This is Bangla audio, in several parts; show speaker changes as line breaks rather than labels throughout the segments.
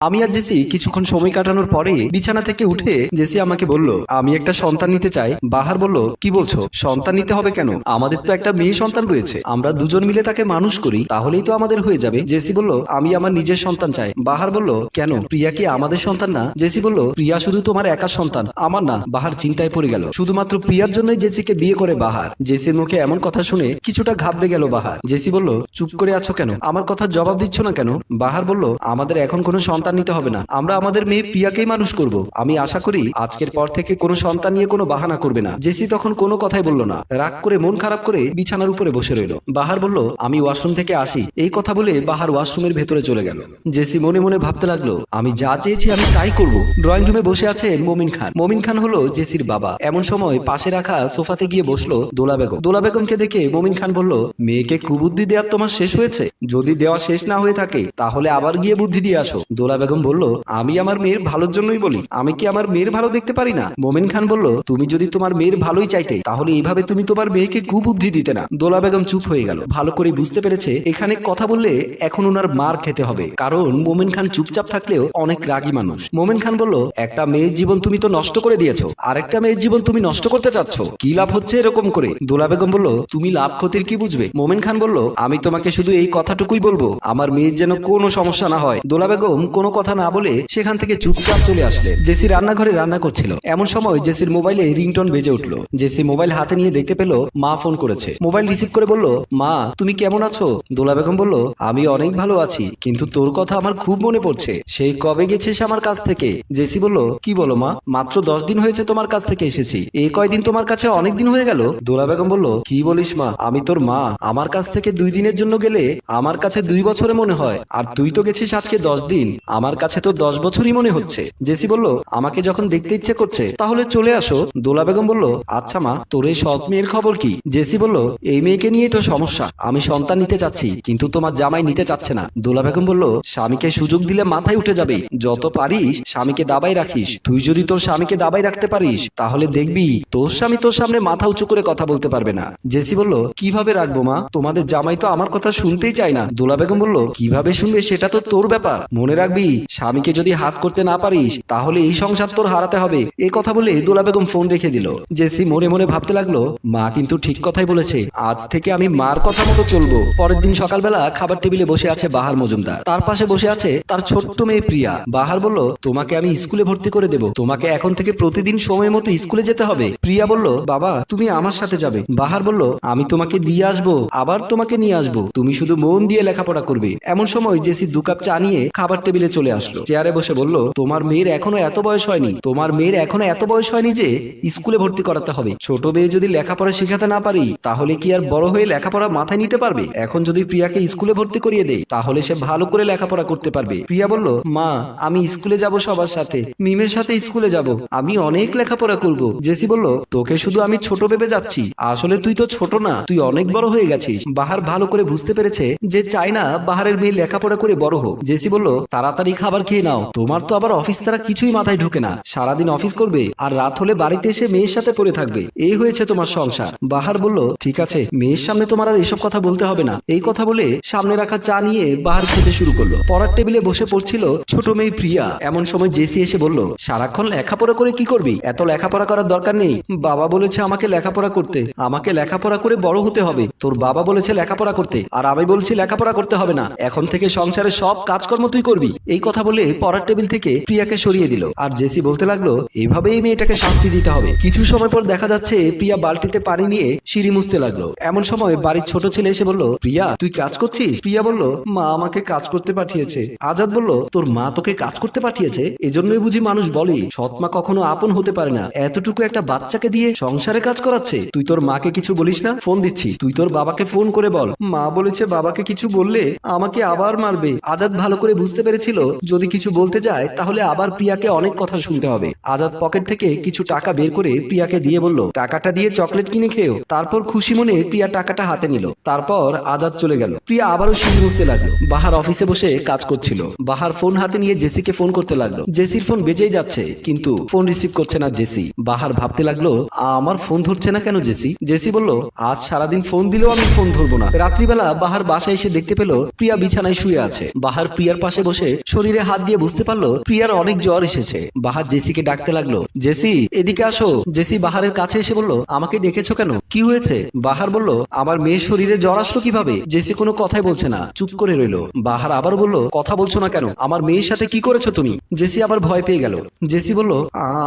আমি আর জেসি কিছুক্ষণ সময় কাটানোর পরে বিছানা থেকে উঠে জেসি আমাকে বলল, আমি একটা সন্তান নিতে চাই। বাহার বলল, কি বলছো? সন্তান নিতে হবে কেন? আমাদের তো একটা মেয়ে সন্তান রয়েছে, আমরা দুজন মিলে তাকে মানুষ করি, তাহলেই তো আমাদের হয়ে যাবে। জেসি বলল, আমি আমার নিজের সন্তান চাই। বাহার বলল, কেন? প্রিয়া কি আমাদের সন্তান না? জেসি বলল, প্রিয়া শুধু তোমার একা সন্তান, আমার না। বাহার চিন্তায় পড়ে গেল। শুধুমাত্র প্রিয়ার জন্যই জেসিকে বিয়ে করে বাহার। জেসির মুখে এমন কথা শুনে কিছুটা ঘাবড়ে গেল বাহার। জেসি বলল, চুপ করে আছো কেন? আমার কথা জবাব দিচ্ছ না কেন? বাহার বলল, আমাদের এখন কোনো সন্তান নিতে হবে না, আমরা আমাদের মেয়ে প্রিয়াকেই মানুষ করব। আমি আশা করি আজকের পর থেকে কোনো সন্তান নিয়ে কোনো বাহানা করবে না। জেসি তখন কোনো কথাই বলল না, রাগ করে মন খারাপ করে বিছানার উপরে বসে রইল। বাহার বলল, আমি ওয়াশরুম থেকে আসি। এই কথা বলে বাহার ওয়াশরুমের ভেতরে চলে গেল। জেসি মনে মনে ভাবতে লাগলো, আমি যা চেয়েছি আমি তাই করব। ড্রয়িং রুমে বসে আছে মমিন খান। মমিন খান হলো জেসির বাবা। এমন সময় পাশে রাখা সোফাতে গিয়ে বসলো দোলা বেগম। দোলা বেগমকে দেখে মমিন খান বলল, মেয়েকে কুবুদ্ধি দেওয়ার তোমার শেষ হয়েছে? যদি দেওয়া শেষ না হয়ে থাকে তাহলে আবার গিয়ে বুদ্ধি দিয়ে আসো। দোলা বেগম বলল, আমি আমার মেয়ের ভালোর জন্যই বলি, আমি কি আমার মেয়ের ভালো দেখতে পারি না? মোমিন খান বলল, তুমি যদি তোমার মেয়ের ভালোই চাইতে তাহলে এইভাবে তুমি তোমার মেয়েকে কুবুদ্ধি দিতে না। দোলা বেগম চুপ হয়ে গেল। ভালো করে বুঝতে পেরেছে এখানে কথা বললে এখন ওনার মার খেতে হবে, কারণ মোমিন খান চুপচাপ থাকলেও অনেক রাগী মানুষ। মোমিন খান বলল, একটা মেয়ের জীবন তুমি তো নষ্ট করে দিয়েছো, আরেকটা মেয়ের জীবন তুমি নষ্ট করতে চাচ্ছ, কি লাভ হচ্ছে এরকম করে? দোলা বেগম বলল, তুমি লাভ ক্ষতির কি বুঝবে? মোমিন খান বলল, আমি তোমাকে শুধু এই কথাটুকুই বলবো, আমার মেয়ের যেন কোনো সমস্যা না হয়। দোলা বেগম কোনো কথা না বলে সেখান থেকে চুপচাপ চলে আসলেন। জেসি রান্নাঘরে রান্না করছিল। এমন সময় জেসির মোবাইলে রিংটোন বেজে উঠলো। জেসি মোবাইল হাতে নিয়ে দেখতে পেল মা ফোন করেছে। মোবাইল রিসিভ করে বলল, মা তুমি কেমন আছো? দোলা বেগম বলল, আমি অনেক ভালো আছি, কিন্তু তোর কথা আমার খুব মনে পড়ছে। সেই কবে গেছিস আমার কাছ থেকে? জেসি বলল, কি বলো মা? মাত্র 10 দিন হয়েছে তোমার কাছ থেকে এসেছি, এই কয়দিন তোমার কাছে অনেক দিন হয়ে গেল। দোলা বেগম বলল, কি বলিস মা? আমি তোর মা, আমার কাছ থেকে 2 দিনের জন্য গেলে আমার কাছে 2 বছরে মনে হয়, আর তুই তো গেছিস আজকে 10 দিন, আমার কাছে তো 10 বছরই মনে হচ্ছে। জেসি বলল, আমাকে যখন দেখতে ইচ্ছে করছে তাহলে চলে আসো। দোলা বেগম বলল, আচ্ছা মা, তোর এই সৎ মেয়ের খবর কি? জেসি বলল, এই মেয়েকে নিয়ে তো সমস্যা, আমি সন্তান নিতে চাচ্ছি কিন্তু তোমার জামাই নিতে চাচ্ছে না। দোলা বেগম বলল, স্বামীকে সুযোগ দিলে মাথায় উঠে যাবে, যত পারিস স্বামীকে দাবাই রাখিস। তুই যদি তোর স্বামীকে দাবাই রাখতে পারিস তাহলে দেখবি তোর স্বামী তোর সামনে মাথা উঁচু করে কথা বলতে পারবে না। জেসি বলল, কিভাবে রাখবো মা? তোমাদের জামাই তো আমার কথা শুনতেই চায় না। দোলা বেগম বলল, কিভাবে শুনবে সেটা তো তোর ব্যাপার, মনে রাখবি স্বামীকে যদি হাত করতে না পারিস তাহলে এই সংসার তোর হারাতে হবে। এই কথা বলে দোলা বেগম ফোন রেখে দিল। জেসি মনে মনে ভাবতে লাগলো, মা কিন্তু ঠিক কথাই বলেছে, আজ থেকে আমি মার কথা মতো চলবো। পরের দিন সকালবেলা খাবার টেবিলে বসে আছে বাহার মজুমদার, তার পাশে বসে আছে তার ছোট্ট মেয়ে প্রিয়া। বাহার বলল, তোমাকে আমি স্কুলে ভর্তি করে দেব, তোমাকে এখন থেকে প্রতিদিন সময় মতো স্কুলে যেতে হবে। প্রিয়া বলল, বাবা তুমি আমার সাথে যাবে। বাহার বলল, আমি তোমাকে দিয়ে আসবো, আবার তোমাকে নিয়ে আসবো, তুমি শুধু মন দিয়ে লেখাপড়া করবে। এমন সময় জেসি 2 কাপ চা নিয়ে খাবার টেবিলে চলে আসলো। চেয়ারে বসে বলল, তোমার মেয়ের এখনো এত বয়স হয়নি, তোমার মেয়ের এখনো এত বয়স হয়নি যে স্কুলে ভর্তি করাতে হবে। ছোট মেয়ে যদি লেখাপড়া শেখাতে না পারি তাহলে কি আর বড় হয়ে লেখাপড়া মাথায় নিতে পারবে? এখন যদি প্রিয়াকে স্কুলে ভর্তি করিয়ে দেই তাহলে সে ভালো করে লেখাপড়া করতে পারবে। প্রিয়া বলল, মা আমি স্কুলে যাব সবার সাথে, মিমের সাথে স্কুলে যাব, আমি অনেক লেখাপড়া করব। জেসি বলল, তোকে শুধু আমি ছোট ভেবে যাচ্ছি, আসলে তুই তো ছোট না, তুই অনেক বড় হয়ে গেছিস। বাহার ভালো করে বুঝতে পেরেছে যে চায় না বাহারের মেয়ে লেখাপড়া করে বড় হোক। জেসি বলল, তাড়াতাড়ি খাবার খেয়ে নাও, তোমার তো আবার অফিস ছাড়া কিছুই মাথায় ঢোকে না, সারাদিন অফিস করবে আর রাত হলে বাড়িতে এসে মেয়ের সাথে পড়ে থাকবে, এই হয়েছে তোমার সংসার। বাহার বলল, ঠিক আছে, মেয়ের সামনে তোমার আর এসব কথা বলতে হবে না। এই কথা বলে সামনে রাখা চা নিয়ে বাহার খেতে শুরু করলো। পড়ার টেবিলে বসে পড়ছিল ছোট মেয়ে প্রিয়া। এমন সময় জেসি এসে বলল, সারাক্ষণ লেখাপড়া করে কি করবি? এত লেখাপড়া করার দরকার নেই, বাবা বলেছে আমাকে লেখাপড়া করতে, আমাকে লেখাপড়া করে বড় হতে হবে। তোর বাবা বলেছে লেখাপড়া করতে আর আমি বলছি লেখাপড়া করতে হবে না, এখন থেকে সংসারের সব কাজকর্ম তুই করবি। এই কথা বলে পড়ার টেবিল থেকে প্রিয়াকে সরিয়ে দিল। আর জেসি বলতে লাগলো, এইভাবে এই মেয়েটাকে শাস্তি দিতে হবে। কিছু সময় পর দেখা যাচ্ছে প্রিয়া বালতিতে পানি নিয়ে সিঁড়ি মুছতে লাগলো। এমন সময় বাড়ির ছোট ছেলে এসে বলল, প্রিয়া তুই কাজ করছিস? প্রিয়া বলল, মা আমাকে কাজ করতে পাঠিয়েছে। আজাদ বলল, তোর মা তোকে কাজ করতে পাঠিয়েছে? এজন্যই বুঝি মানুষ বলে সৎ মা কখনো আপন হতে পারে না, এতটুকু একটা বাচ্চাকে দিয়ে সংসারে কাজ করাচ্ছে। তুই তোর মাকে কিছু বলিস না? ফোন দিচ্ছি, তুই তোর বাবাকে ফোন করে বল। মা বলেছে বাবাকে কিছু বললে আমাকে আবার মারবে। আজাদ ভালো করে বুঝতে পেরেছিল যদি কিছু বলতে যায় তাহলে আবার প্রিয়াকে অনেক কথা শুনতে হবে। আজাদ পকেট থেকে কিছু টাকা বের করে প্রিয়াকে দিয়ে বলল, টাকাটা দিয়ে চকলেট কিনে খেও। তারপর খুশি মনে প্রিয়া টাকাটা হাতে নিল। তারপর আজাদ চলে গেল। প্রিয়া আবারও সিঁড়ি মুছতে লাগলো। বাহার অফিসে বসে কাজ করছিল। বাহার ফোন হাতে নিয়ে জেসিকে ফোন করতে লাগলো। জেসির ফোন বেজেই যাচ্ছে কিন্তু ফোন রিসিভ করছে না জেসি। বাহার ভাবতে লাগলো, আমার ফোন ধরছে না কেন জেসি? জেসি বলল, আজ সারাদিন ফোন দিলেও আমি ফোন ধরবো না। রাত্রিবেলা বাহার বাসায় এসে দেখতে পেল প্রিয়া বিছানায় শুয়ে আছে। বাহার প্রিয়ার পাশে বসে শরীরে হাত দিয়ে বুঝতে পারলো প্রিয়ার অনেক জ্বর এসেছে। বাহার জেসিকে ডাকতে লাগলো, জেসি এদিকে আসো। জেসি বাহারের কাছে এসে বলল, আমাকে ডেকেছো কেন, কি হয়েছে? বাহার বলল, আমার মেয়ের শরীরে জ্বর আসলো কিভাবে? জেসি কোনো কথাই বলছে না, চুপ করে রইলো। বাহার আবার বলল, কথা বলছো না কেন, আমার মেয়ের সাথে কি করেছো তুমি? জেসি আবার ভয় পেয়ে গেল। জেসি বলল,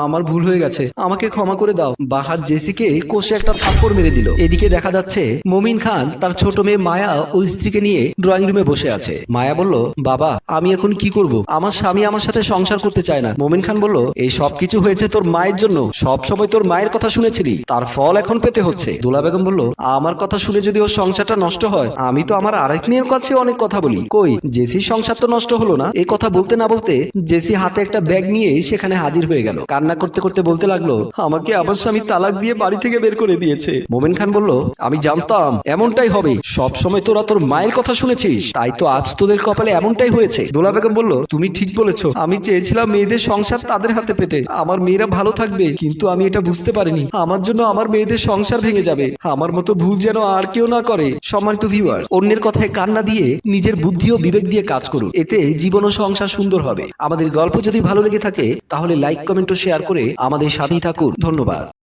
আমার ভুল হয়ে গেছে, আমাকে ক্ষমা করে দাও। বাহার জেসিকে কষে একটা থাপ্পড় মেরে দিল। এদিকে দেখা যাচ্ছে মমিন খান তার ছোট মেয়ে মায়া ও স্ত্রীকে নিয়ে ড্রয়িং রুমে বসে আছে। মায়া বলল, বাবা আমি এখন কি করব, আমার স্বামী আমার সাথে সংসার করতে চায় না। মমিন খান বলল, এই সব কিছু হয়েছে তোর মায়ের জন্য, সব সময় তোর মায়ের কথা শুনেছিলি, তার ফল এখন পেতে হচ্ছে। দোলা বেগম বলল, আমার কথা শুনে যদি ওর সংসারটা নষ্ট হয়, আমি তো আমার আরেক মেয়ের কাছে অনেক কথা বলি, কই জেসির সংসার তো নষ্ট হলো না। এই কথা বলতে না বলতে জেসি হাতে একটা ব্যাগ নিয়ে সেখানে হাজির হয়ে গেল। কান্না করতে করতে বলতে লাগলো, আমাকে আমার স্বামী তালাক দিয়ে বাড়ি থেকে বের করে দিয়েছে। মোমেন খান বলল, আমি জানতাম এমনটাই হবে, সব সময় তোরা তোর মায়ের কথা শুনেছিস, তাই তো আজ তোদের কপালে এমনটাই হয়েছে। দোলা বেগম বলল, তুমি ঠিক বলেছো, আমি চেয়েছিলাম মেয়েদের সংসার তাদের হাতে পেতে, আমার মেয়েরা ভালো থাকবে, কিন্তু আমি এটা বুঝতে পারিনি আমার জন্য আমার মেয়েদের সংসার ভেঙে যাবে। আমার মতো ভুল যেন আর কেউ না করে। সম্মানিত ভিউয়ার, অন্যের কথায় কান্না দিয়ে নিজের বুদ্ধি ও বিবেক দিয়ে কাজ করুন, এতে জীবন ও সংসার সুন্দর হবে। আমাদের গল্প যদি ভালো লেগে থাকে তাহলে লাইক, কমেন্ট ও শেয়ার করে আমাদের সাথেই থাকুন। ধন্যবাদ।